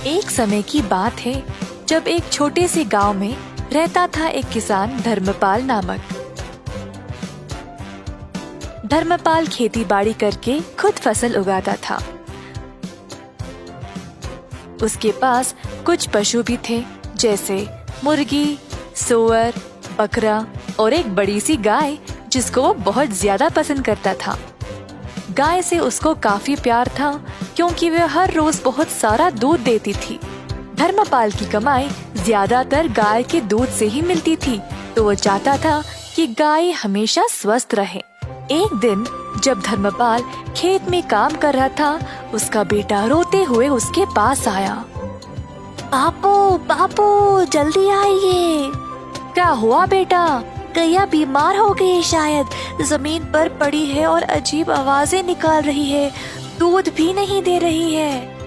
एक समय की बात है जब एक छोटे से गांव में रहता था एक किसान धर्मपाल नामक। धर्मपाल खेती बाड़ी करके खुद फसल उगाता था। उसके पास कुछ पशु भी थे, जैसे मुर्गी, सूअर, बकरा और एक बड़ी सी गाय जिसको वो बहुत ज्यादा पसंद करता था। गाय से उसको काफी प्यार था क्योंकि वह हर रोज बहुत सारा दूध देती थी। धर्मपाल की कमाई ज्यादातर गाय के दूध से ही मिलती थी, तो वो चाहता था कि गाय हमेशा स्वस्थ रहे। एक दिन जब धर्मपाल खेत में काम कर रहा था, उसका बेटा रोते हुए उसके पास आया। पापू पापू जल्दी आइए। क्या हुआ बेटा? गैया बीमार हो गई, शायद जमीन पर पड़ी है और अजीब आवाजें निकाल रही है, दूध भी नहीं दे रही है।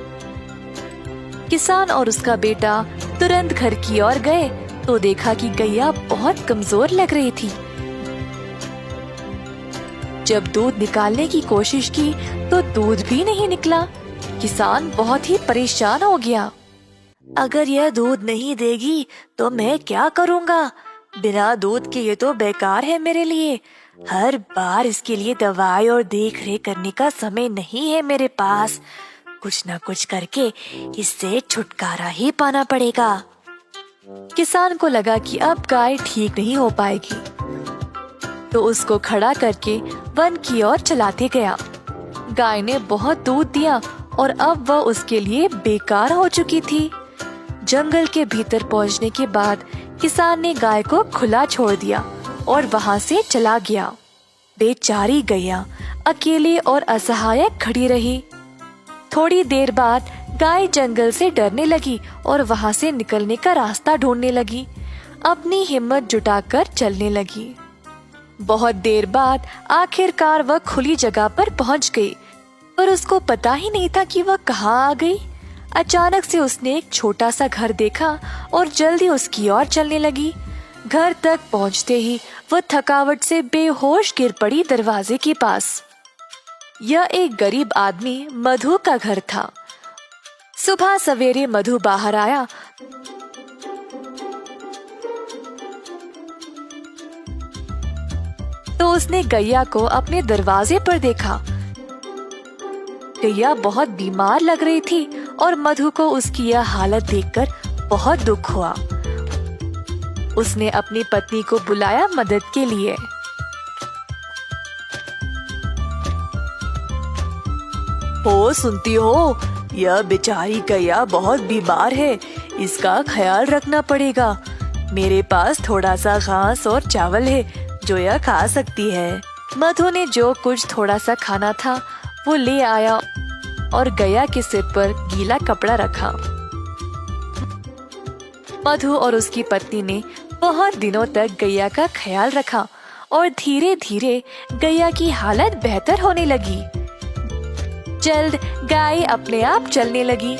किसान और उसका बेटा तुरंत घर की ओर गए तो देखा कि गैया बहुत कमजोर लग रही थी। जब दूध निकालने की कोशिश की तो दूध भी नहीं निकला। किसान बहुत ही परेशान हो गया। अगर यह दूध नहीं देगी तो मैं क्या करूँगा? बिना दूध के ये तो बेकार है मेरे लिए। हर बार इसके लिए दवाई और देख रेख करने का समय नहीं है मेरे पास। कुछ न कुछ करके इससे छुटकारा ही पाना पड़ेगा। किसान को लगा कि अब गाय ठीक नहीं हो पाएगी, तो उसको खड़ा करके वन की ओर चलाते गया। गाय ने बहुत दूध दिया और अब वह उसके लिए बेकार हो चुकी थी। जंगल के भीतर पहुंचने के बाद किसान ने गाय को खुला छोड़ दिया और वहां से चला गया। बेचारी गैया अकेली और असहाय खड़ी रही। थोड़ी देर बाद गाय जंगल से डरने लगी और वहां से निकलने का रास्ता ढूंढने लगी। अपनी हिम्मत जुटाकर चलने लगी। बहुत देर बाद आखिरकार वह खुली जगह पर पहुंच गई, पर उसको पता ही नहीं था कि वह कहाँ आ गई। अचानक से उसने एक छोटा सा घर देखा और जल्दी उसकी ओर चलने लगी। घर तक पहुंचते ही वह थकावट से बेहोश गिर पड़ी दरवाजे के पास। यह एक गरीब आदमी मधु का घर था। सुबह सवेरे मधु बाहर आया तो उसने गैया को अपने दरवाजे पर देखा। गैया बहुत बीमार लग रही थी और मधु को उसकी यह हालत देखकर बहुत दुख हुआ। उसने अपनी पत्नी को बुलाया मदद के लिए। हो सुनती हो, यह बेचारी गैया बहुत बीमार है, इसका ख्याल रखना पड़ेगा। मेरे पास थोड़ा सा घास और चावल है जो यह खा सकती है। मधु ने जो कुछ थोड़ा सा खाना था वो ले आया और गैया के सिर पर गीला कपड़ा रखा। मधु और उसकी पत्नी ने बहुत दिनों तक गैया का ख्याल रखा और धीरे धीरे गैया की हालत बेहतर होने लगी। जल्द गाय अपने आप चलने लगी।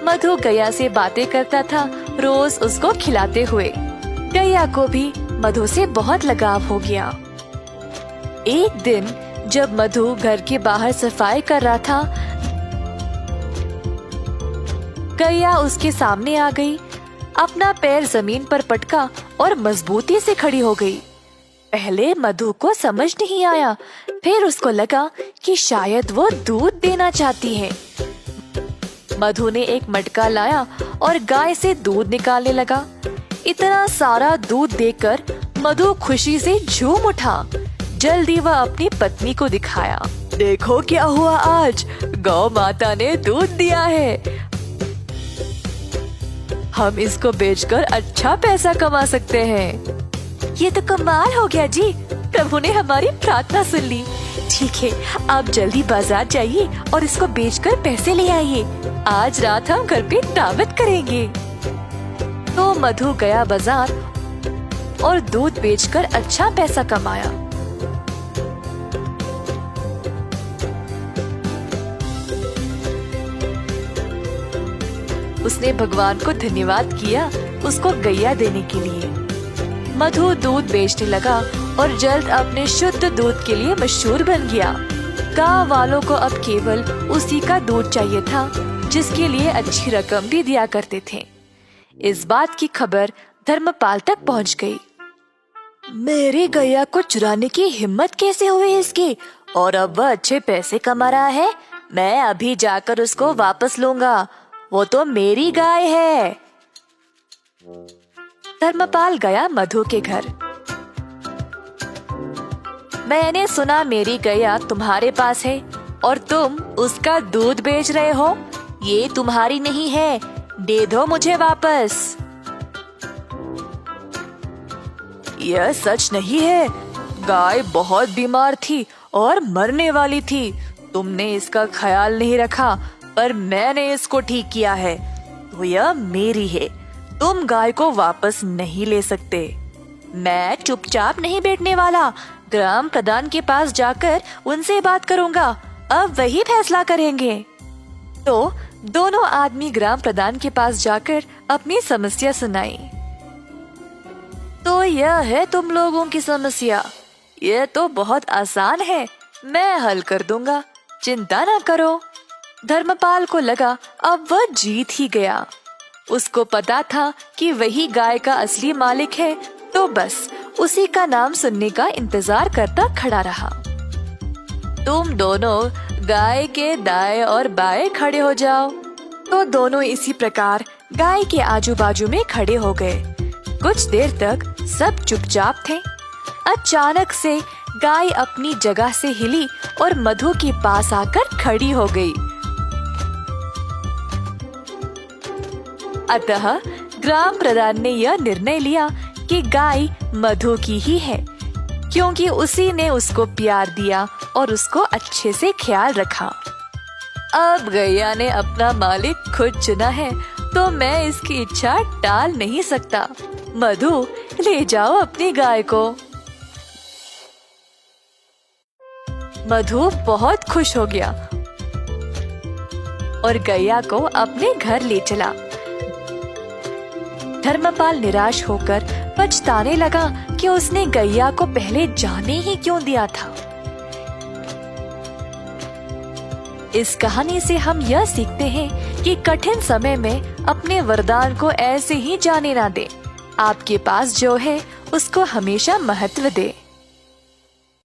मधु गैया से बातें करता था, रोज उसको खिलाते हुए। गैया को भी मधु से बहुत लगाव हो गया। एक दिन जब मधु घर के बाहर सफाई कर रहा था, गैया उसके सामने आ गई। अपना पैर जमीन पर पटका और मजबूती से खड़ी हो गई। पहले मधु को समझ नहीं आया, फिर उसको लगा कि शायद वो दूध देना चाहती है। मधु ने एक मटका लाया और गाय से दूध निकालने लगा। इतना सारा दूध देखकर मधु खुशी से झूम उठा। जल्दी वह अपनी पत्नी को दिखाया। देखो क्या हुआ, आज गौ माता ने दूध दिया है। हम इसको बेचकर अच्छा पैसा कमा सकते हैं। ये तो कमाल हो गया जी, प्रभु ने हमारी प्रार्थना सुन ली। ठीक है, आप जल्दी बाजार जाइए और इसको बेचकर पैसे ले आइए। आज रात हम घर पे दावत करेंगे। तो मधु गया बाजार और दूध बेचकर अच्छा पैसा कमाया। उसने भगवान को धन्यवाद किया उसको गैया देने के लिए। मधु दूध बेचने लगा और जल्द अपने शुद्ध दूध के लिए मशहूर बन गया। गांव वालों को अब केवल उसी का दूध चाहिए था। जिसके लिए अच्छी रकम भी दिया करते थे। इस बात की खबर धर्मपाल तक पहुंच गई। मेरी गैया को चुराने की हिम्मत कैसे हुई इसकी, और अब वह अच्छे पैसे कमा रहा है। मैं अभी जाकर उसको वापस लूंगा, वो तो मेरी गाय है। धर्मपाल गया मधु के घर। मैंने सुना मेरी गैया तुम्हारे पास है और तुम उसका दूध बेच रहे हो। ये तुम्हारी नहीं है, दे दो मुझे वापस। यह सच नहीं है। गाय बहुत बीमार थी और मरने वाली थी। तुमने इसका ख्याल नहीं रखा, पर मैंने इसको ठीक किया है, तो यह मेरी है। तुम गाय को वापस नहीं ले सकते। मैं चुपचाप नहीं बैठने वाला। ग्राम प्रधान के पास जाकर उनसे बात करूंगा, अब वही फैसला करेंगे। तो दोनों आदमी ग्राम प्रधान के पास जाकर अपनी समस्या सुनाई। तो यह है तुम लोगों की समस्या। यह तो बहुत आसान है, मैं हल कर दूंगा, चिंता ना करो। धर्मपाल को लगा अब वह जीत ही गया। उसको पता था कि वही गाय का असली मालिक है, तो बस उसी का नाम सुनने का इंतजार करता खड़ा रहा। तुम दोनों गाय के दाएं और बाएं खड़े हो जाओ। तो दोनों इसी प्रकार गाय के आजू बाजू में खड़े हो गए। कुछ देर तक सब चुपचाप थे। अचानक से गाय अपनी जगह से हिली और मधु के पास आकर खड़ी हो गई। अतः ग्राम प्रधान ने यह निर्णय लिया कि गाय मधु की ही है, क्योंकि उसी ने उसको प्यार दिया और उसको अच्छे से ख्याल रखा। अब गैया ने अपना मालिक खुद चुना है, तो मैं इसकी इच्छा टाल नहीं सकता। मधु, ले जाओ अपनी गाय को। मधु बहुत खुश हो गया और गैया को अपने घर ले चला। धर्मपाल निराश होकर पछताने लगा कि उसने गैया को पहले जाने ही क्यों दिया था। इस कहानी से हम यह सीखते हैं कि कठिन समय में अपने वरदान को ऐसे ही जाने ना दें। आपके पास जो है उसको हमेशा महत्व दें।